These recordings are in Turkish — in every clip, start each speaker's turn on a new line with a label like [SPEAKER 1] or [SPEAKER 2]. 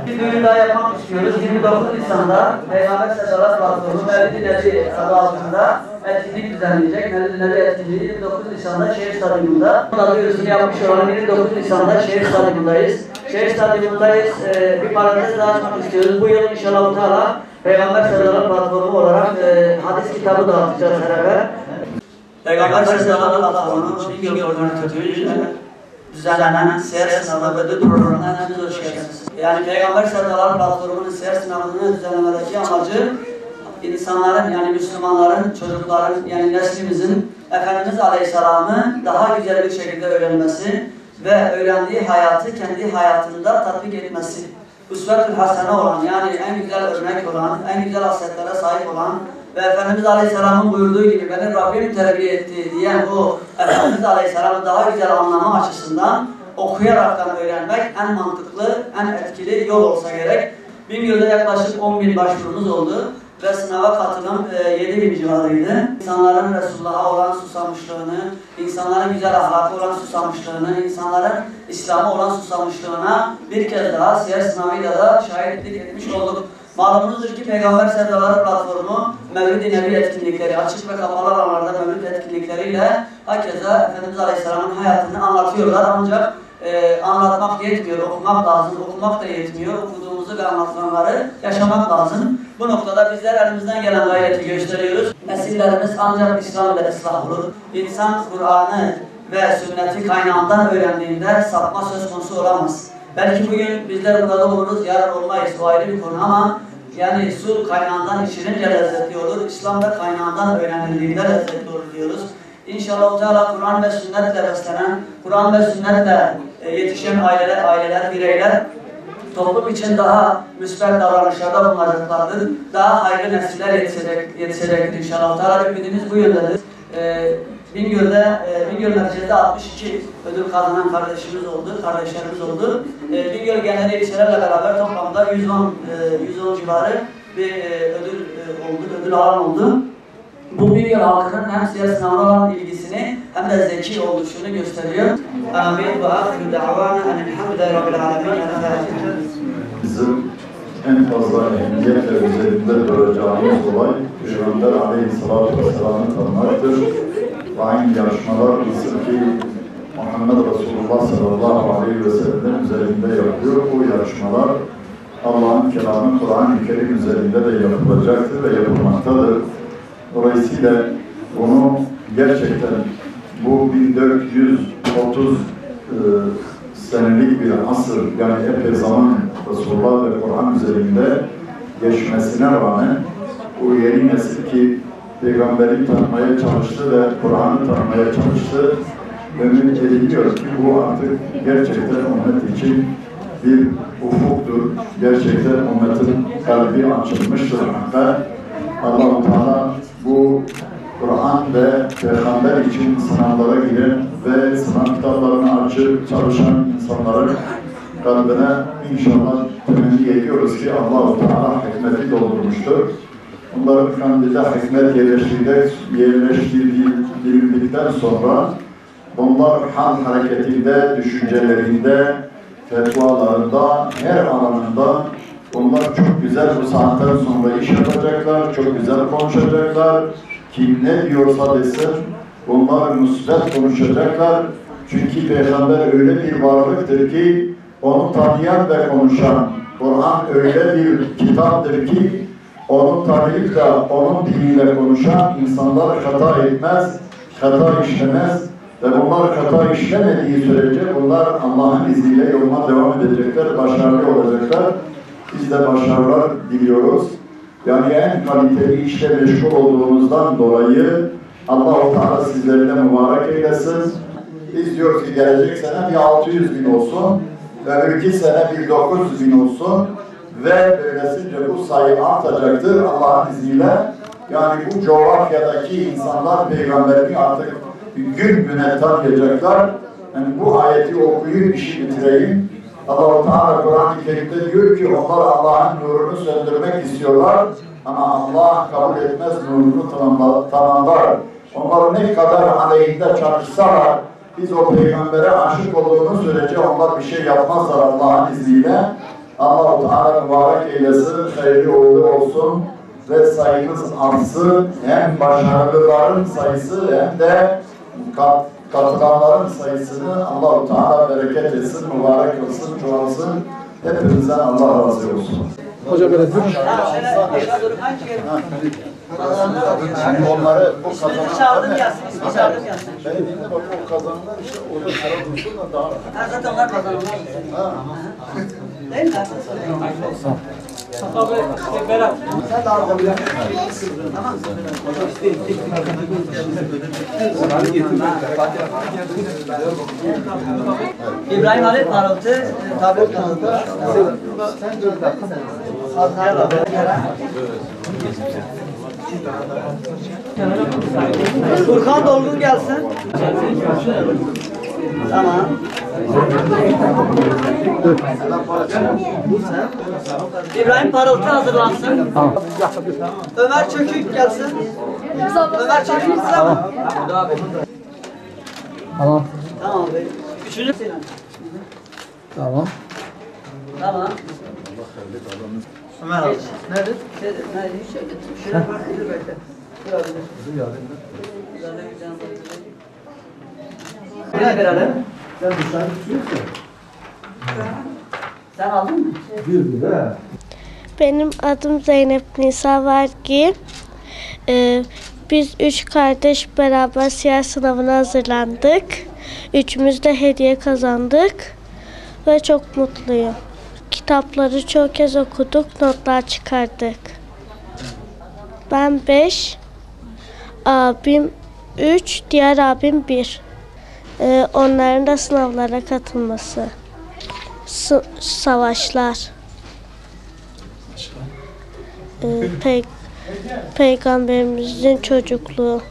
[SPEAKER 1] Bir düğün daha yapmak istiyoruz. 29 Nisan'da Peygamber Sedalar Platformu Mevlid-i Nebi adı altında etkinlik düzenleyecek. Mevlid-i Nebi etkinliği 29 Nisan'da Şehir Stadyumunda. Bunun duyurusunu yapmış olan 29 Nisan'da Şehir Stadyumundayız. Şehir Stadyumundayız. Bir parantez daha açmak istiyoruz. Bu yıl inşallah Peygamber Sedalar Platformu olarak hadis kitabı dağıtacağız beraber. Peygamber Sedalar Platformu bir yıl koordinatörüyle düzenlenen seher sınavı ve ödül programına hepiniz hoş geldiniz. Yani Peygamber Sedalar Platformu'nun seher sınavını düzenlemedeki amacı insanların, yani Müslümanların, çocukların, yani neslimizin Efendimiz Aleyhisselam'ı daha güzel bir şekilde öğrenmesi ve öğrendiği hayatı kendi hayatında tatbik etmesi. Üsvetül hasene olan, yani en güzel örnek olan, en güzel hasletlere sahip olan ve Efendimiz Aleyhisselam'ın buyurduğu gibi beni Rabbim terbiye etti diyen o Efendimiz Aleyhisselam'ı daha güzel anlama açısından okuyaraktan öğrenmek en mantıklı, en etkili yol olsa gerek. Bingöl'de yaklaşık 10.000 başvurumuz oldu ve sınava katılım 7.000 civarıydı. İnsanların Resulullah'a olan susamışlığını, insanların güzel ahlakı olan susamışlığını, insanların İslam'a olan susamışlığına bir kez daha siyer sınavıyla da şahitlik etmiş olduk. Malumunuzdur ki Peygamber Sedalar Platformu Mevlid-i Nebi etkinlikleri, açık ve kapalı alanlarda mevlid etkinlikleriyle hakeza Efendimiz Aleyhisselam'ın hayatını anlatıyorlar. Ancak anlatmak yetmiyor, okumak lazım. Okumak da yetmiyor. Okuduğumuzu ve anlatılanları yaşamak lazım. Bu noktada bizler elimizden gelen gayreti gösteriyoruz. Nesillerimiz ancak İslam ile ıslah olur. İnsan Kur'an'ı ve sünneti kaynağından öğrendiğinde sapma söz konusu olamaz. Belki bugün bizler burada oluruz, yarın olmayız. O ayrı bir konu ama yani su kaynağından içilince lezzetli olur. İslam da kaynağından öğrenildiğinde lezzetli olur diyoruz. İnşallah Teala Kur'an ve sünnetle beslenen, Kur'an ve sünnetle yetişen aileler, bireyler toplum için daha müsbet davranışlarda bulunacaklardır. Daha hayırlı nesiller yetişecektir inşallah. Teala ümidimiz bu yöndedir. Bingöl merkezde 62 ödül kazanan kardeşlerimiz oldu. Bingöl genel ilçelerle beraber toplamda 110 civarı bir ödül alan oldu. Bu Bingöl halkının hem siyer sınavına olan ilgisini hem de zeki oluşunu gösteriyor. Amin ve ahiru da'vana enelhamdülillahi rabbil alemin.
[SPEAKER 2] Bizim en fazla ehemmiyetle üzerinde duracağımız olay Peygamber Aleyhisselatü Vesselam'ı tanımaktır. Ve aynı yarışmalar nasıl ki Muhammed Resulullah sallallahu aleyhi ve sellem üzerinde yapıyor. Bu yarışmalar Allah'ın kelamı Kur'an-ı Kerim üzerinde de yapılacaktır ve yapılmaktadır. Dolayısıyla bunu gerçekten bu 1430 senelik bir asır, yani epey zaman Resulullah ve Kur'an üzerinde geçmesine rağmen bu yeni nesil ki Peygamberi tanımaya çalıştı ve Kur'an'ı tanımaya çalıştı. Ümit ediliyor ki bu artık gerçekten ümmet için bir ufuktur. Gerçekten ümmetin kalbi açılmıştır. Allah-u Teala bu Kur'an ve Peygamber için sınavlara giren ve sınav kitaplarını açıp çalışan insanların kalbine inşallah temenni ediyoruz ki Allah-u Teala hikmeti doldurmuştur. Onların kalbinde hikmet yerleştirildikten sonra bunlar hal hareketinde, düşüncelerinde, fetvalarında, her alanında onlar çok güzel bu saatten sonra iş yapacaklar, çok güzel konuşacaklar. Kim ne diyorsa desin, onlar müsbet konuşacaklar. Çünkü Peygamber öyle bir varlıktır ki, onu tanıyan ve konuşan, Kur'an öyle bir kitaptır ki, onu tanıyıp da onun diliyle konuşan insanlar hata etmez, hata işlemez ve bunlar hata işlemediği sürece bunlar Allah'ın izniyle yoluna devam edecekler, başarılı olacaklar. Biz de başarılar diliyoruz. Yani en kaliteli işle meşgul olduğumuzdan dolayı Allah-u Teala sizleri de mübarek eylesin. Biz diyoruz ki gelecek sene bir 600.000 olsun ve öbürki sene bir 900.000 olsun ve böylesince bu sayı artacaktır Allah'ın izniyle. Yani bu coğrafyadaki insanlar Peygamberini artık gün güne tanıyacaklar. Yani bu ayeti okuyup işi bitireyim. Allah-u Teala Kur'an-ı Kerim'de diyor ki onlar Allah'ın nurunu söndürmek istiyorlar ama Allah kabul etmez, nurunu tamamlar. Onlar ne kadar aleyhinde çalışsalar, biz o peygambere aşık olduğumuz sürece onlar bir şey yapmazlar Allah'ın izniyle. Allah-u Teala mübarek eylesin, hayırlı uğurlu olsun ve sayınız artsın. Hem başarılıların sayısı hem de katılanların sayısını Allah-u Teala bereket etsin, mübarek olsun, çoğalsın. Hepinizden Allah razı olsun.
[SPEAKER 3] Hoca böyle dur.
[SPEAKER 2] Şimdi onları bu
[SPEAKER 1] İsmini çağırdım gelsin, ismini çağırdım gelsin.
[SPEAKER 2] beni dinle bak, o kazanlar işte orada sıra dursun da daha.
[SPEAKER 1] Ha, zaten onlar kazanırlar. Değil mi?
[SPEAKER 3] Berat.
[SPEAKER 2] Sen de alabilir.
[SPEAKER 1] İbrahim Halil Parıltı, tablet kanalı.
[SPEAKER 2] Sen dur da.
[SPEAKER 1] Furkan Dolgun gelsin. Tamam. İbrahim Parıltı hazırlansın. Ömer Çökük gelsin. Ömer Çökük tamam.
[SPEAKER 3] Tamam.
[SPEAKER 1] Tamam abi. Üçüncü.
[SPEAKER 3] Tamam.
[SPEAKER 1] Tamam. Ömer abi. Nerede? Nerede? Şöyle bak. Dur bekle. Dur abi. Dur. Verelim.
[SPEAKER 3] Sen dışarı tutuyorsun.
[SPEAKER 1] Sen aldın mı?
[SPEAKER 3] Bir he.
[SPEAKER 4] Benim adım Zeynep Nisa Vergi. Biz 3 kardeş beraber siyer sınavına hazırlandık. Üçümüz de hediye kazandık ve çok mutluyum. Kitapları çok kez okuduk, notlar çıkardık. Ben 5, abim 3, diğer abim 1. Onların da sınavlara katılması. Savaşlar. Peygamberimizin çocukluğu.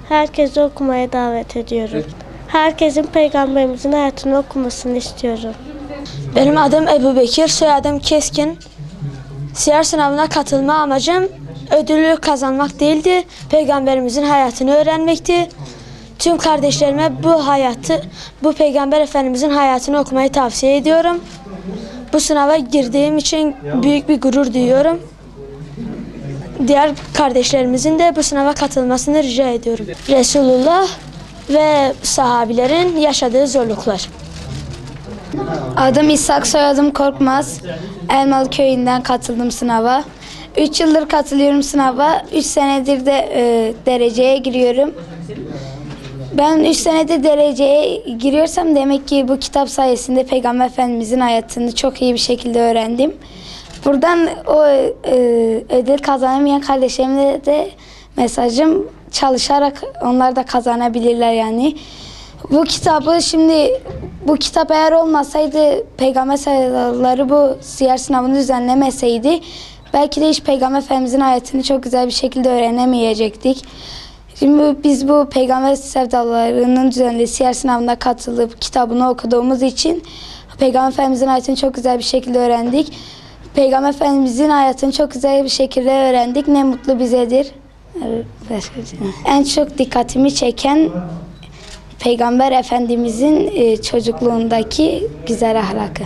[SPEAKER 4] Herkesi okumaya davet ediyorum. Herkesin Peygamberimizin hayatını okumasını istiyorum.
[SPEAKER 5] Benim adım Ebu Bekir, soyadım Keskin. Siyer sınavına katılma amacım ödülü kazanmak değildi, Peygamberimizin hayatını öğrenmekti. Tüm kardeşlerime bu Peygamber Efendimizin hayatını okumayı tavsiye ediyorum. Bu sınava girdiğim için büyük bir gurur duyuyorum. Diğer kardeşlerimizin de bu sınava katılmasını rica ediyorum. Resulullah ve sahabilerin yaşadığı zorluklar.
[SPEAKER 6] Adım İshak, soyadım Korkmaz. Elmalı köyünden katıldım sınava. 3 yıldır katılıyorum sınava. 3 senedir de dereceye giriyorum. Ben 3 senedir dereceye giriyorsam demek ki bu kitap sayesinde Peygamber Efendimizin hayatını çok iyi bir şekilde öğrendim. Buradan o ödül kazanamayan kardeşlerime de mesajım, çalışarak onlar da kazanabilirler yani. Bu kitap eğer olmasaydı, Peygamber sayıları bu siyer sınavını düzenlemeseydi belki de hiç Peygamber Efendimizin hayatını çok güzel bir şekilde öğrenemeyecektik. Şimdi biz bu Peygamber sevdalarının düzenli siyer sınavına katılıp kitabını okuduğumuz için Peygamber Efendimizin hayatını çok güzel bir şekilde öğrendik. Peygamber Efendimizin hayatını çok güzel bir şekilde öğrendik. Ne mutlu bizedir. En çok dikkatimi çeken Peygamber Efendimizin çocukluğundaki güzel ahlakı.